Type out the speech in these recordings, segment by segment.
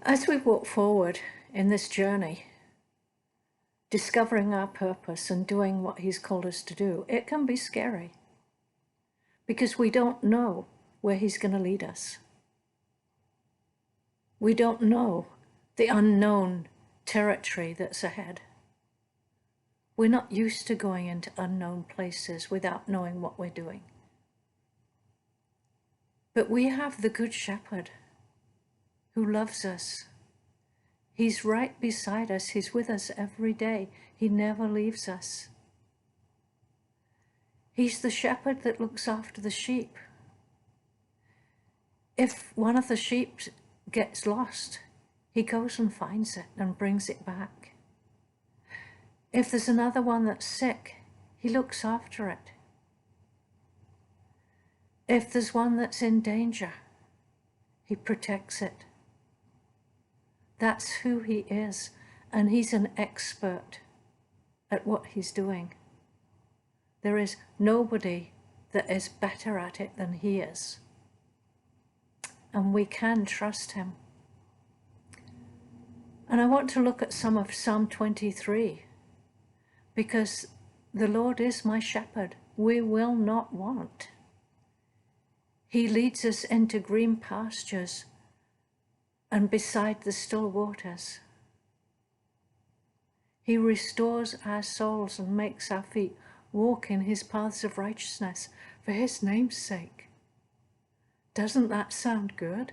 As we walk forward in this journey, discovering our purpose and doing what He's called us to do, it can be scary because we don't know where He's going to lead us. We don't know the unknown territory that's ahead. We're not used to going into unknown places without knowing what we're doing. But we have the Good Shepherd who loves us. He's right beside us. He's with us every day. He never leaves us. He's the shepherd that looks after the sheep. If one of the sheep gets lost, He goes and finds it and brings it back. If there's another one that's sick, He looks after it. If there's one that's in danger, He protects it. That's who He is, and He's an expert at what He's doing. There is nobody that is better at it than He is, and we can trust Him. And I want to look at some of Psalm 23, because the Lord is my shepherd. We will not want. He leads us into green pastures and beside the still waters. He restores our souls and makes our feet walk in His paths of righteousness for His name's sake. Doesn't that sound good?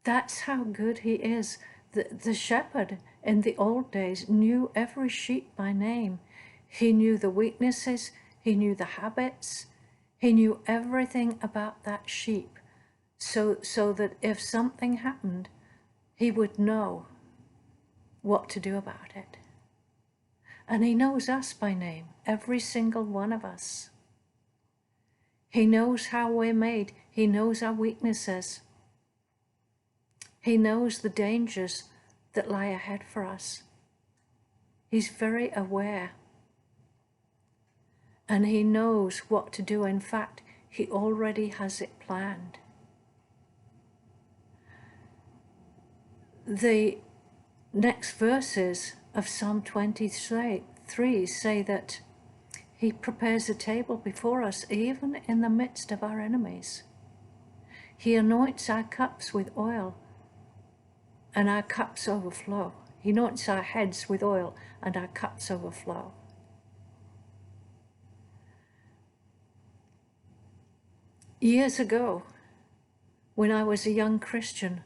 That's how good He is. The shepherd in the old days knew every sheep by name. He knew the weaknesses, He knew the habits, He knew everything about that sheep. So that if something happened, He would know what to do about it. And He knows us by name, every single one of us. He knows how we're made. He knows our weaknesses. He knows the dangers that lie ahead for us. He's very aware. And He knows what to do. In fact, He already has it planned. The next verses of Psalm 23 say that He prepares a table before us, even in the midst of our enemies. He anoints our cups with oil, and our cups overflow. He anoints our heads with oil, and our cups overflow. Years ago, when I was a young Christian,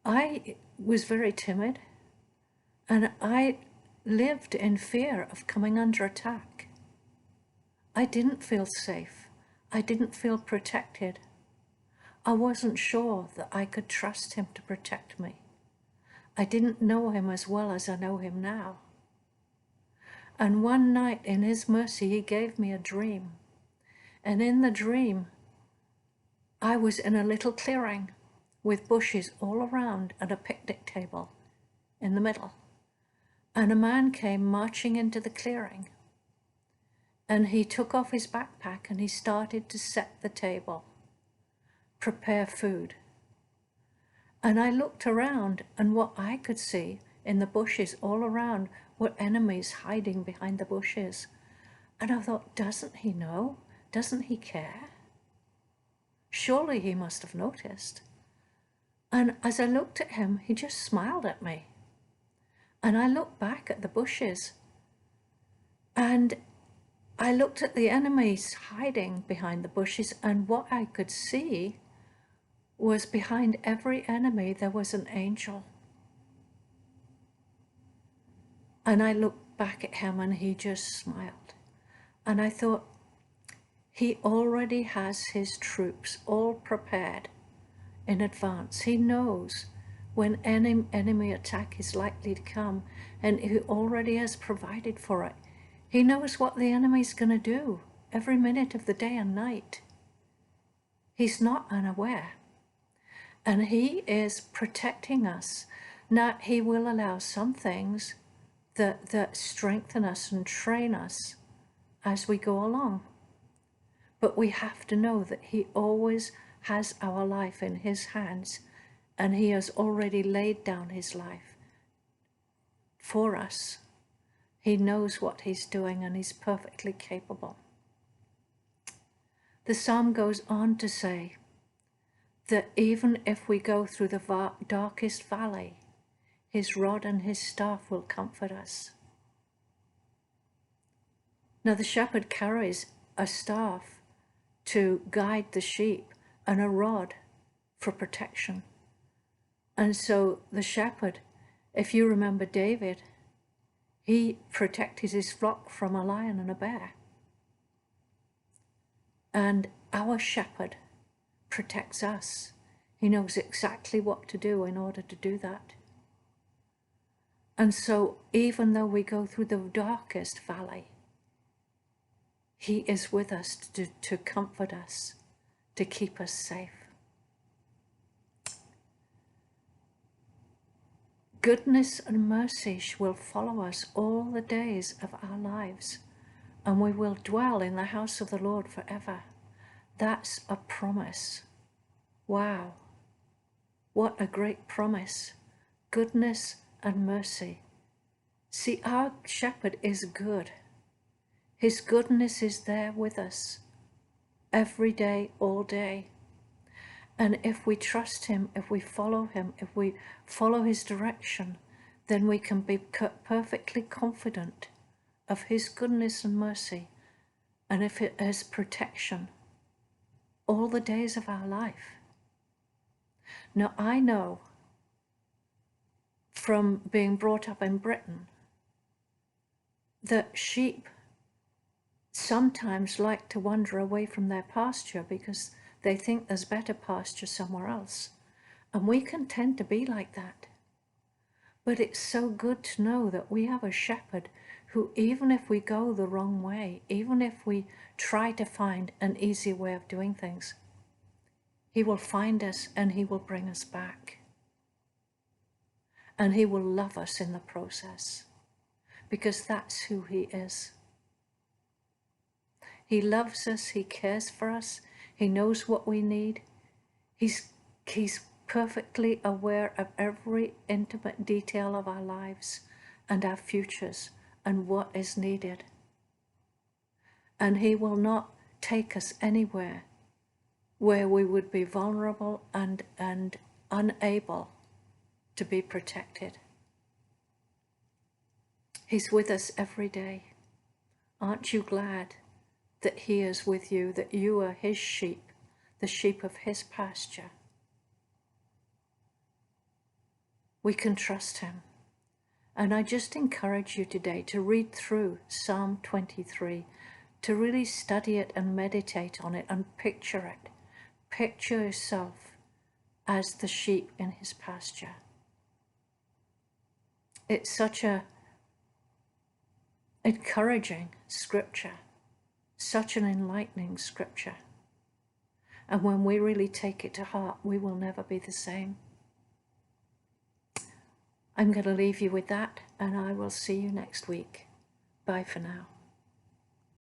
I was very timid, and I lived in fear of coming under attack. I didn't feel safe. I didn't feel protected. I wasn't sure that I could trust Him to protect me. I didn't know Him as well as I know Him now. And one night, in His mercy, He gave me a dream. And in the dream, I was in a little clearing with bushes all around and a picnic table in the middle. And a man came marching into the clearing. And he took off his backpack and he started to set the table, prepare food. And I looked around, and what I could see in the bushes all around were enemies hiding behind the bushes. And I thought, doesn't He know? Doesn't He care? Surely He must have noticed. And as I looked at Him, He just smiled at me. And I looked back at the bushes, and I looked at the enemies hiding behind the bushes, and what I could see was behind every enemy there was an angel. And I looked back at Him, and He just smiled. And I thought, He already has His troops all prepared in advance. He knows when any enemy attack is likely to come, and He already has provided for it. He knows what the enemy's going to do every minute of the day and night. He's not unaware. And He is protecting us. Now, He will allow some things that strengthen us and train us as we go along. But we have to know that He always has our life in His hands, and he has already laid down his life for us. He knows what he's doing, and he's perfectly capable. The psalm goes on to say that even if we go through the darkest valley, his rod and his staff will comfort us. Now the shepherd carries a staff to guide the sheep and a rod for protection. And so the shepherd, if you remember David, he protected his flock from a lion and a bear. And our shepherd protects us. He knows exactly what to do in order to do that. And so even though we go through the darkest valley, he is with us to comfort us, to keep us safe. Goodness and mercy will follow us all the days of our lives, and we will dwell in the house of the Lord forever. That's a promise. Wow, what a great promise. Goodness and mercy. See, our shepherd is good. His goodness is there with us every day, all day. And if we trust him, if we follow him, if we follow his direction, then we can be perfectly confident of his goodness and mercy, and if it is protection all the days of our life. Now, I know from being brought up in Britain that sheep sometimes like to wander away from their pasture because they think there's better pasture somewhere else. And we can tend to be like that. But it's so good to know that we have a shepherd who, even if we go the wrong way, even if we try to find an easier way of doing things, he will find us and he will bring us back. And he will love us in the process, because that's who he is. He loves us, he cares for us, he knows what we need. He's perfectly aware of every intimate detail of our lives and our futures and what is needed. And he will not take us anywhere where we would be vulnerable and unable to be protected. He's with us every day. Aren't you glad that he is with you, that you are his sheep, the sheep of his pasture? We can trust him. And I just encourage you today to read through Psalm 23, to really study it and meditate on it and picture it. Picture yourself as the sheep in his pasture. It's such a encouraging scripture, such an enlightening scripture. And when we really take it to heart, we will never be the same. I'm going to leave you with that, and I will see you next week. Bye for now.